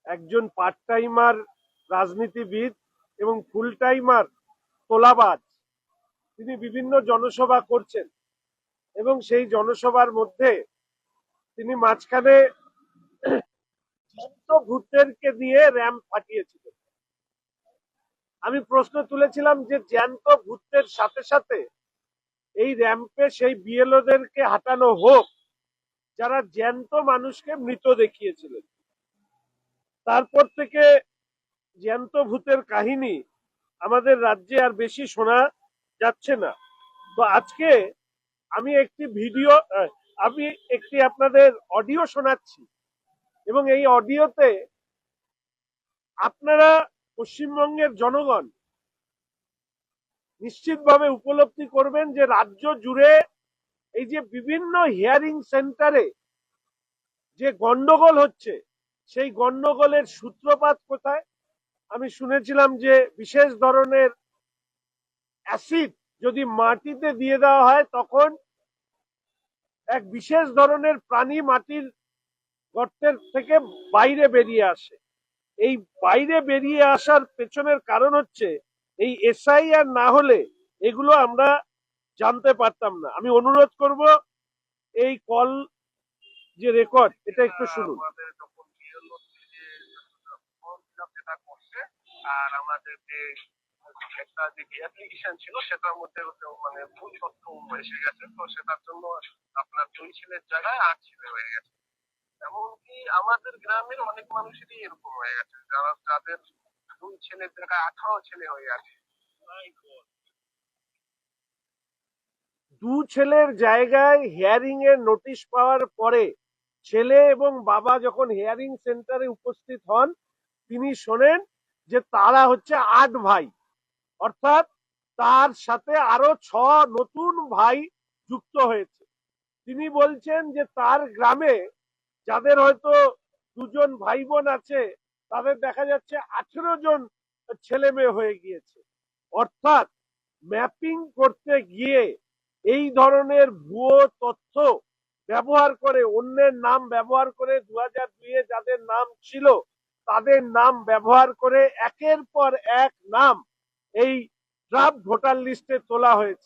একজন part timer রাজনীতিবিদ এবং ফুল টাইমার তোলাবাজ, তিনি বিভিন্ন জনসভা করছেন এবং সেই জনসভার মধ্যে তিনি মাঝখানে জ্যান্ত ভূতদেরকে দিয়ে র্যাম্প ফাটিয়েছিলেন। আমি প্রশ্ন তুলেছিলাম যে জ্যান্ত ভূতদের সাথে সাথে এই র্যাম্পে সেই বিএলওদেরকে হাঁটানো হোক যারা জ্যান্ত মানুষকে মৃত দেখিয়েছিলেন। তারপর থেকে জ্যান্ত ভূতের কাহিনী আমাদের রাজ্যে আর বেশি শোনা যাচ্ছে না। তো আজকে আমি একটি আপনাদের অডিও শোনাচ্ছি এবং এই অডিওতে আপনারা পশ্চিমবঙ্গের জনগণ নিশ্চিতভাবে উপলব্ধি করবেন যে রাজ্য জুড়ে এই যে বিভিন্ন হিয়ারিং সেন্টারে যে গন্ডগোল হচ্ছে, সেই গন্ডগোলের সূত্রপাত কোথায়। আমি শুনেছিলাম যে বিশেষ ধরনের অ্যাসিড যদি মাটিতে দিয়ে দেওয়া হয় তখন এক বিশেষ ধরনের প্রাণী মাটির গর্তের থেকে বাইরে বেরিয়ে আসে। এই বাইরে বেরিয়ে আসার পেছনের কারণ হচ্ছে এই এসআইআর না হলে এগুলো আমরা জানতে পারতাম না। আমি অনুরোধ করব এই কল যে রেকর্ড এটা একটু শুনুন। আর আমাদের যে একটা যে অ্যাপ্লিকেশন ছিল সেটার মধ্যে মানে ভুল তথ্য এসে গেছে, তো সেটার জন্য আপনার 2 ছেলের জায়গায় 8 ছেলে হয়ে গেছে। এমনকি আমাদের গ্রামের অনেক মানুষেরই এরকম হয়ে গেছে, যাদের 2 ছেলের জায়গায় 18 ছেলে হয়ে গেছে। 2 ছেলের জায়গায় হিয়ারিং এর নোটিশ পাওয়ার পরে ছেলে এবং বাবা যখন হিয়ারিং সেন্টারে উপস্থিত হন, তিনি শোনেন যে তারা হচ্ছে 8 ভাই, অর্থাৎ তার সাথে আরো 6 নতুন ভাই যুক্ত হয়েছে। তিনি বলছেন যে তার গ্রামে যাদের হয়তো 2 জন ভাই বোন আছে তাদের দেখা যাচ্ছে 18 জন ছেলে মেয়ে হয়ে গিয়েছে। অর্থাৎ ম্যাপিং করতে গিয়ে এই ধরনের ভুয়ো তথ্য ব্যবহার করে, অন্যের নাম ব্যবহার করে, 2002-এ যাদের নাম ছিল তাদের নাম ব্যবহার করে একের পর এক নাম এই ড্রাফট ভোটার লিস্টে তোলা হয়েছে।